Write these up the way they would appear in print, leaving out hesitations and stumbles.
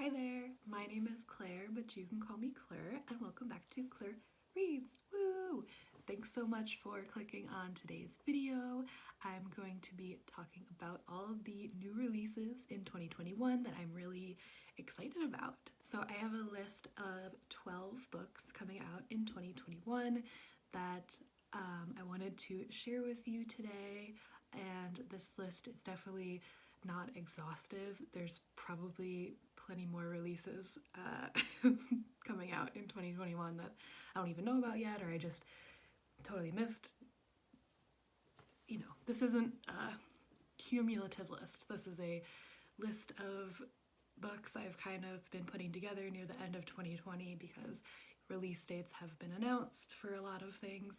Hi there, my name is Claire, but you can call me Clur, and welcome back to Clur Reads. Woo! Thanks so much for clicking on today's video. I'm going to be talking about all of the new releases in 2021 that I'm really excited about. So I have a list of 12 books coming out in 2021 that I wanted to share with you today, and this list is definitely not exhaustive. There's probably plenty more releases coming out in 2021 that I don't even know about yet, or I just totally missed. You know, this isn't a cumulative list. This is a list of books I've kind of been putting together near the end of 2020 because release dates have been announced for a lot of things,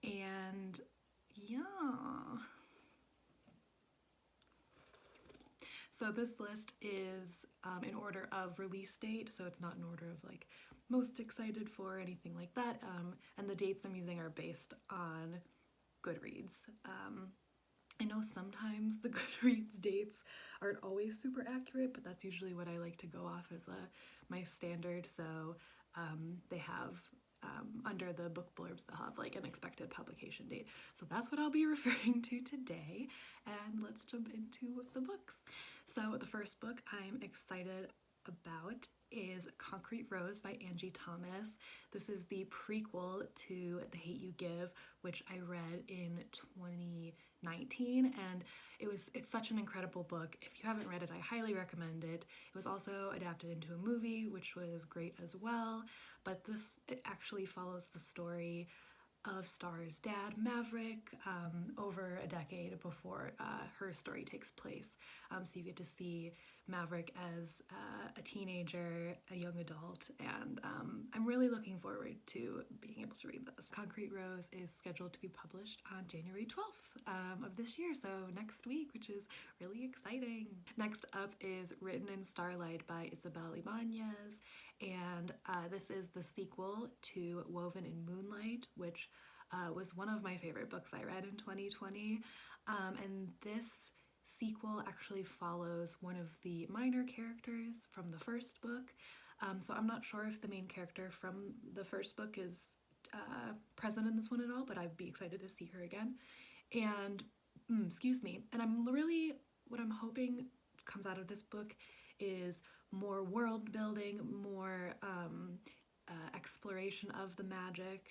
and yeah. So this list is in order of release date, so it's not in order of like most excited for or anything like that, and the dates I'm using are based on Goodreads. I know sometimes the Goodreads dates aren't always super accurate, but that's usually what I like to go off as my standard, so they have under the book blurbs, they'll have like an expected publication date. So that's what I'll be referring to today, and let's jump into the books. So the first book I'm excited about is Concrete Rose by Angie Thomas. This is the prequel to The Hate U Give, which I read in 2019, and it's such an incredible book. If you haven't read it, I highly recommend it. It was also adapted into a movie, which was great as well, but it actually follows the story of Star's dad, Maverick, over a decade before her story takes place. So you get to see Maverick as a teenager, a young adult, and I'm really looking forward to being able to read this. Concrete Rose is scheduled to be published on January 12th of this year, so next week, which is really exciting. Next up is Written in Starlight by Isabel Ibanez, and this is the sequel to Woven in Moonlight, which was one of my favorite books I read in 2020, and this sequel actually follows one of the minor characters from the first book, so I'm not sure if the main character from the first book is present in this one at all, but I'd be excited to see her again. And excuse me, and what I'm hoping comes out of this book is more world building, more exploration of the magic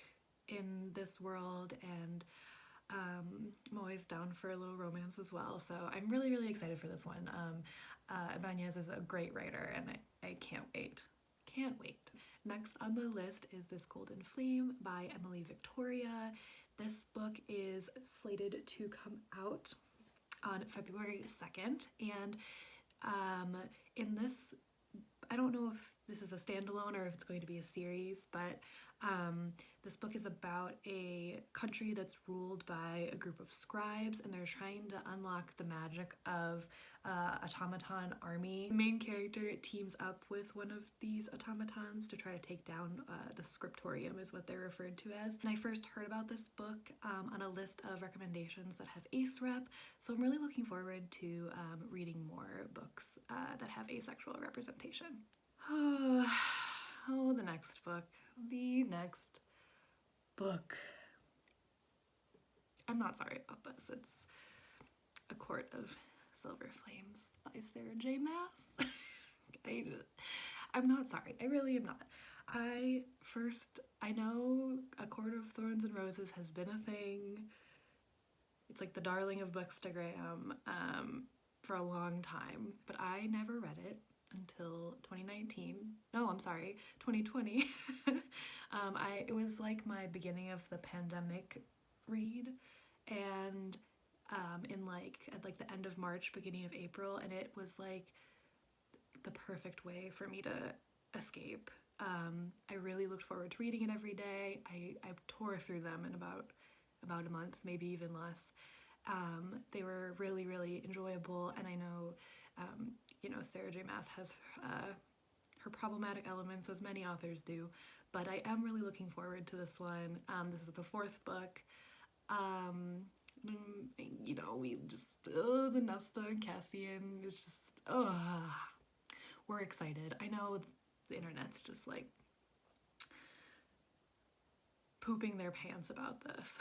in this world, and I'm always down for a little romance as well, so I'm really excited for this one. Ibanez is a great writer, and I can't wait. Can't wait. Next on the list is This Golden Flame by Emily Victoria. This book is slated to come out on February 2nd, and in this, I don't know if this is a standalone or if it's going to be a series, but this book is about a country that's ruled by a group of scribes, and they're trying to unlock the magic of automaton army. The main character teams up with one of these automatons to try to take down the scriptorium is what they're referred to as. And I first heard about this book on a list of recommendations that have ace rep, so I'm really looking forward to reading more books that have asexual representation. Oh, the next book. The next book. I'm not sorry about this. It's A Court of Silver Flames by Sarah J. Maas. I'm not sorry. I really am not. I know A Court of Thorns and Roses has been a thing. It's like the darling of Bookstagram for a long time, but I never read it until 2019. No, I'm sorry, 2020. It was like my beginning of the pandemic read, and at the end of March, beginning of April, and it was like the perfect way for me to escape. I really looked forward to reading it every day. I tore through them in about a month, maybe even less. They were really enjoyable, and I know Sarah J. Maas has her problematic elements, as many authors do, but I am really looking forward to this one. This is the fourth book. We just, the Nesta and Cassian is just, we're excited. I know the internet's just like pooping their pants about this.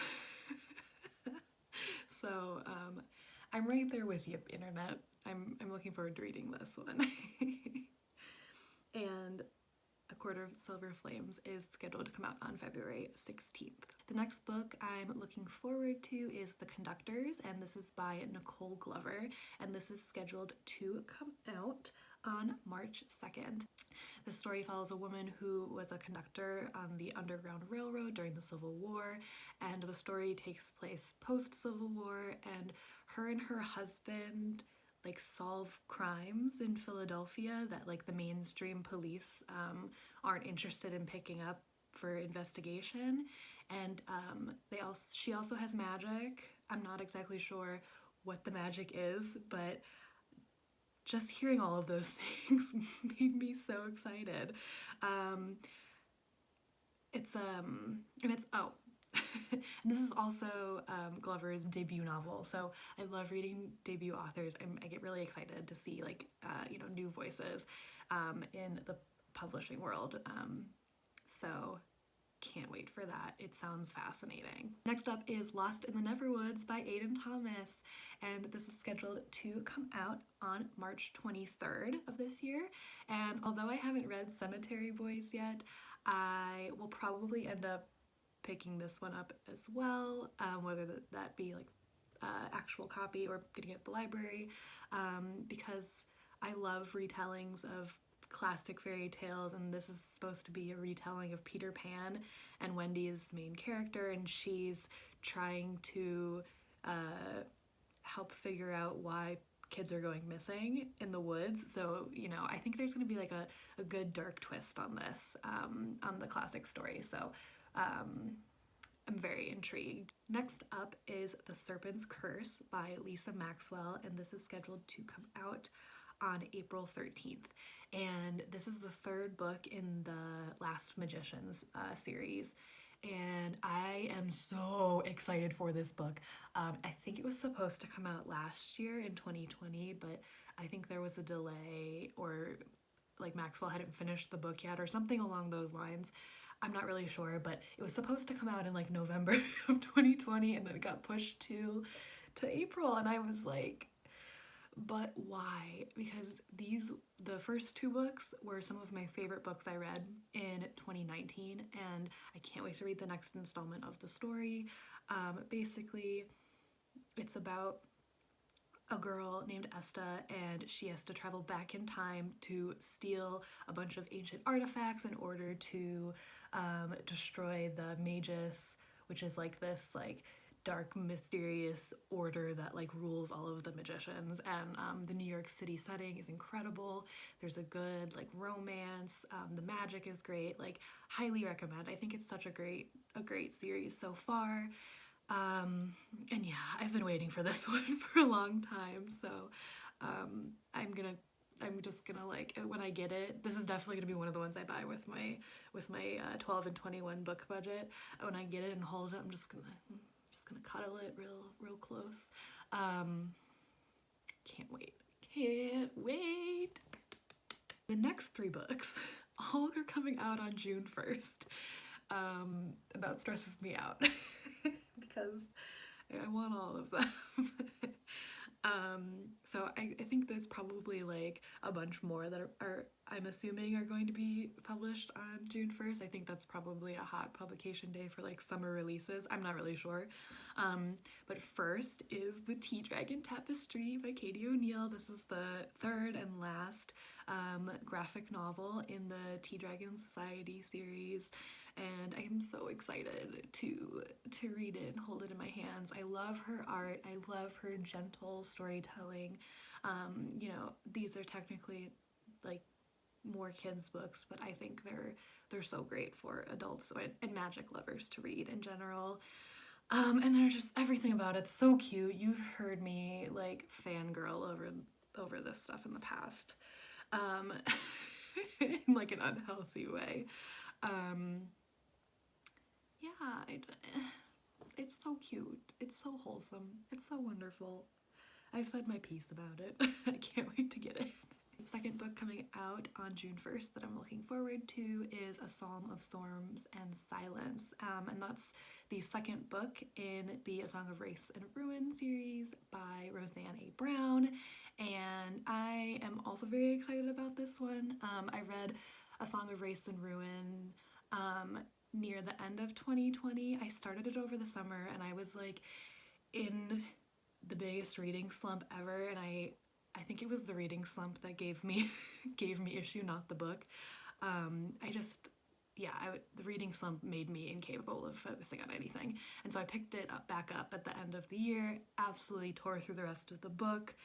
So I'm right there with you, internet. I'm looking forward to reading this one. And A Quarter of Silver Flames is scheduled to come out on February 16th. The next book I'm looking forward to is The Conductors, and this is by Nicole Glover, and this is scheduled to come out on March 2nd. The story follows a woman who was a conductor on the Underground Railroad during the Civil War, and the story takes place post-Civil War, and her husband like solve crimes in Philadelphia that like the mainstream police aren't interested in picking up for investigation. And she also has magic. I'm not exactly sure what the magic is, but just hearing all of those things made me so excited. And this is also Glover's debut novel, so I love reading debut authors. I get really excited to see like new voices in the publishing world. So can't wait for that. It sounds fascinating. Next up is Lost in the Neverwoods by Aidan Thomas, and this is scheduled to come out on March 23rd of this year. And although I haven't read Cemetery Boys yet, I will probably end up picking this one up as well, whether that be like actual copy or getting it at the library, because I love retellings of classic fairy tales, and this is supposed to be a retelling of Peter Pan, and Wendy is the main character, and she's trying to help figure out why kids are going missing in the woods. So I think there's going to be like a good dark twist on this, on the classic story. So I'm very intrigued. Next up is The Serpent's Curse by Lisa Maxwell, and this is scheduled to come out on April 13th. And this is the third book in the Last Magicians series. And I am so excited for this book. I think it was supposed to come out last year in 2020, but I think there was a delay, or like Maxwell hadn't finished the book yet or something along those lines. I'm not really sure, but it was supposed to come out in like November of 2020, and then it got pushed to April, and I was like, but why? Because the first two books were some of my favorite books I read in 2019, and I can't wait to read the next installment of the story. Basically, it's about a girl named Esta, and she has to travel back in time to steal a bunch of ancient artifacts in order to destroy the Magus, which is like this like dark, mysterious order that like rules all of the magicians. And the New York City setting is incredible. There's a good like romance. The magic is great. Like, highly recommend. I think it's such a great series so far. And yeah, I've been waiting for this one for a long time. So I'm just gonna like, when I get it, this is definitely gonna be one of the ones I buy with my 12 and 21 book budget. When I get it and hold it, I'm just gonna cuddle it real close. Can't wait. The next three books all are coming out on June 1st. That stresses me out because I want all of them. So I think there's probably like a bunch more that are I'm assuming are going to be published on June 1st. I think that's probably a hot publication day for like summer releases. I'm not really sure. But first is The Tea Dragon Tapestry by Katie O'Neill. This is the third and last graphic novel in the Tea Dragon Society series, and I am so excited to read it and hold it in my hands. I love her art. I love her gentle storytelling. These are technically like more kids books, but I think they're so great for adults and magic lovers to read in general. And they're just, everything about it's so cute. You've heard me like fangirl over this stuff in the past, in like an unhealthy way. Yeah, it's so cute. It's so wholesome. It's so wonderful. I've said my piece about it. I can't wait to get it. The second book coming out on June 1st that I'm looking forward to is A Psalm of Sorms and Silence, and that's the second book in the A Song of Race and Ruin series by Roseanne A. Brown, and I am also very excited about this one. I read A Song of Race and Ruin near the end of 2020. I started it over the summer, and I was like in the biggest reading slump ever, and I think it was the reading slump that gave me issue, not the book. The reading slump made me incapable of focusing on anything, and so I picked it back up at the end of the year, absolutely tore through the rest of the book,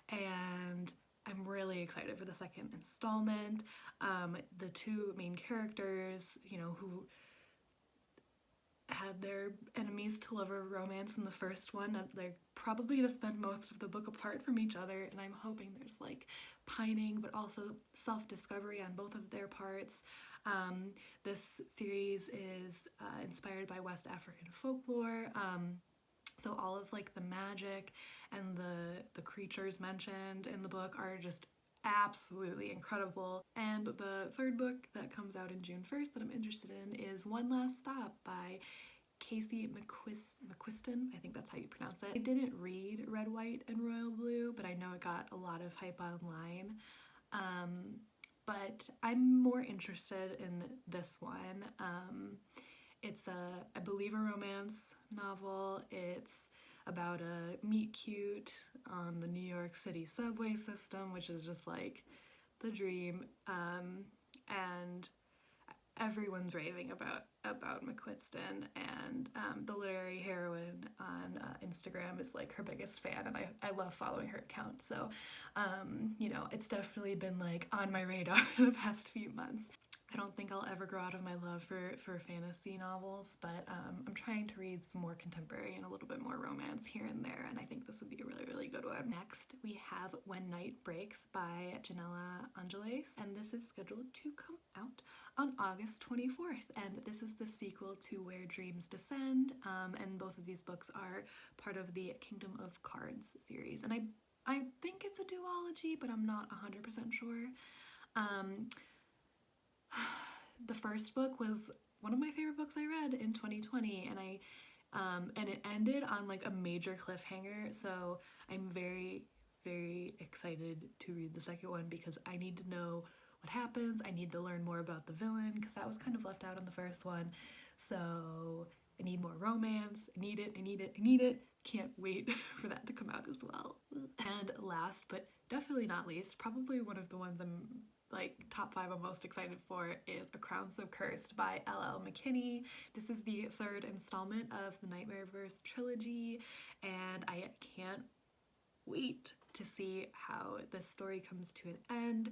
and I'm really excited for the second installment. The two main characters, who had their enemies to lover romance in the first one, they're probably going to spend most of the book apart from each other, and I'm hoping there's like pining but also self-discovery on both of their parts. This series is inspired by West African folklore, so all of like the magic and the creatures mentioned in the book are just absolutely incredible. And the third book that comes out in June 1st that I'm interested in is One Last Stop by Casey McQuiston. I think that's how you pronounce it. I didn't read Red, White, and Royal Blue, but I know it got a lot of hype online. But I'm more interested in this one. It's I believe, a romance novel. It's about a meet cute on the New York City subway system, which is just like the dream. And everyone's raving about McQuiston, and the literary heroine on Instagram is like her biggest fan, and I love following her account. So, it's definitely been like on my radar the past few months. I don't think I'll ever grow out of my love for fantasy novels, but I'm trying to read some more contemporary and a little bit more romance here and there, and I think this would be a really, really good one. Next, we have When Night Breaks by Janella Angeles, and this is scheduled to come out on August 24th, and this is the sequel to Where Dreams Descend, and both of these books are part of the Kingdom of Cards series, and I think it's a duology, but I'm not 100% sure. The first book was one of my favorite books I read in 2020, and it ended on like a major cliffhanger, so I'm very, very excited to read the second one because I need to know what happens. I need to learn more about the villain because that was kind of left out in the first one, so I need more romance. I need it. Can't wait for that to come out as well. And last but definitely not least, probably one of the ones I'm like top 5 I'm most excited for is A Crown So Cursed by L.L. McKinney. This is the third installment of the Nightmareverse trilogy, and I can't wait to see how this story comes to an end.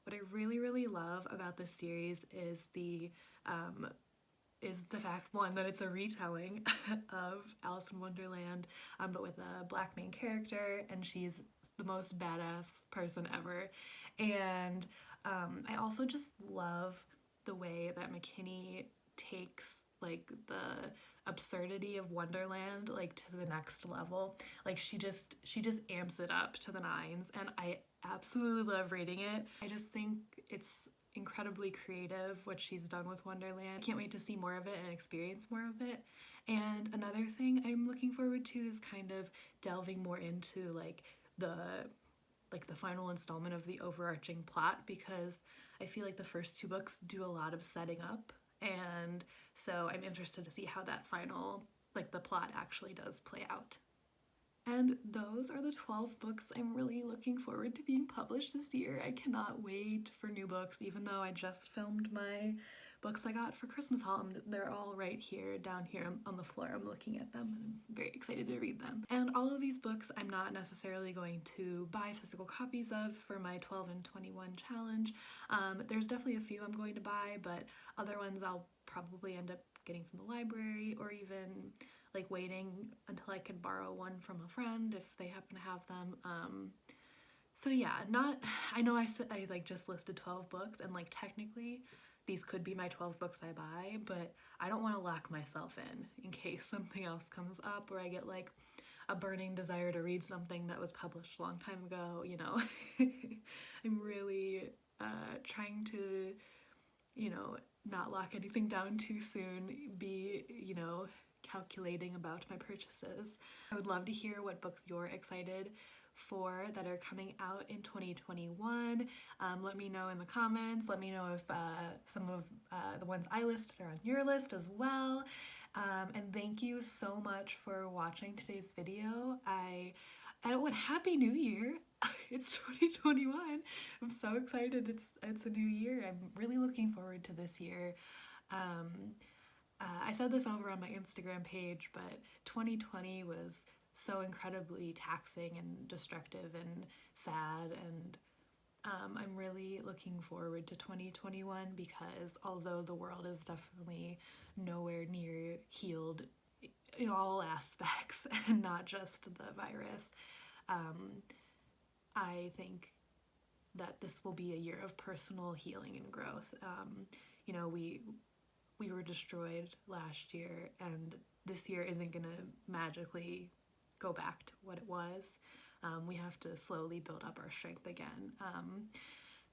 What I really, really love about this series is the fact, one, that it's a retelling of Alice in Wonderland, but with a Black main character, and she's the most badass person ever. And I also just love the way that McKinney takes like the absurdity of Wonderland like to the next level. Like she just amps it up to the nines, and I absolutely love reading it. I just think it's incredibly creative what she's done with Wonderland. Can't wait to see more of it and experience more of it. And another thing I'm looking forward to is kind of delving more into like the final installment of the overarching plot, because I feel like the first 2 books do a lot of setting up, and so I'm interested to see how that final, like the plot actually does play out. And those are the 12 books I'm really looking forward to being published this year. I cannot wait for new books, even though I just filmed my books I got for Christmas haul. They're all right here, down here on the floor. I'm looking at them, and I'm very excited to read them. And all of these books I'm not necessarily going to buy physical copies of for my 12 and 21 challenge. There's definitely a few I'm going to buy, but other ones I'll probably end up getting from the library, or even like waiting until I can borrow one from a friend if they happen to have them. So yeah, I know I like just listed 12 books, and like technically these could be my 12 books I buy, but I don't want to lock myself in case something else comes up or I get like a burning desire to read something that was published a long time ago, you know. I'm really trying to, you know, not lock anything down too soon, be, you know, calculating about my purchases. I would love to hear what books you're excited for that are coming out in 2021. Let me know in the comments. Let me know if some of the ones I listed are on your list as well. And thank you so much for watching today's video. And Happy New Year! It's 2021. I'm so excited. It's a new year. I'm really looking forward to this year. I said this over on my Instagram page, but 2020 was so incredibly taxing and destructive and sad, and I'm really looking forward to 2021 because although the world is definitely nowhere near healed in all aspects and not just the virus, I think that this will be a year of personal healing and growth. You know, we were destroyed last year, and this year isn't gonna magically go back to what it was. We have to slowly build up our strength again.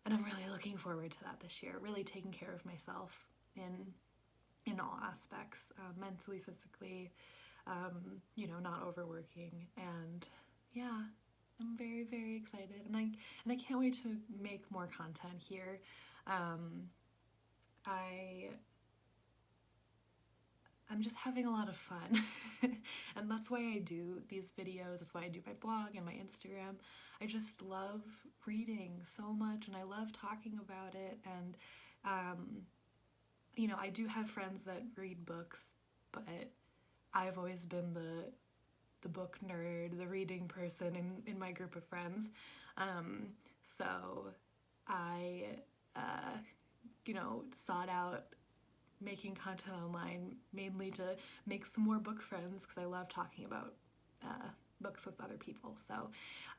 And I'm really looking forward to that this year, really taking care of myself in all aspects, mentally, physically, you know, not overworking, and yeah, I'm very, very excited, and I can't wait to make more content here. I'm just having a lot of fun and that's why I do these videos, that's why I do my blog and my Instagram. I just love reading so much and I love talking about it, and you know, I do have friends that read books, but I've always been the book nerd, the reading person in my group of friends. So I, you know, sought out making content online mainly to make some more book friends because I love talking about books with other people. So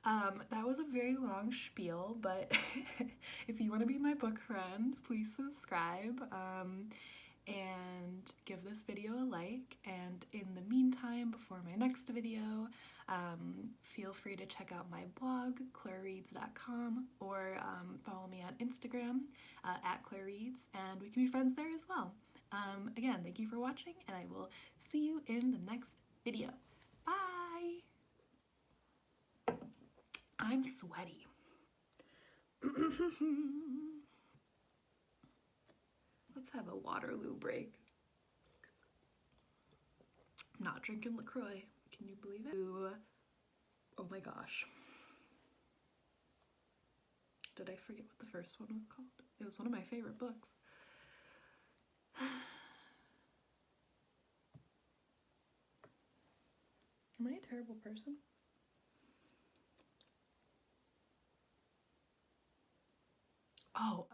that was a very long spiel, but if you want to be my book friend, please subscribe and give this video a like. And in the meantime, before my next video, feel free to check out my blog, clurreads.com, or follow me on Instagram at clurreads, and we can be friends there as well. Again, thank you for watching, and I will see you in the next video. Bye! I'm sweaty. Let's have a Waterloo break. I'm not drinking LaCroix. Can you believe it? Oh my gosh. Did I forget what the first one was called? It was one of my favorite books. Am I a terrible person? Oh.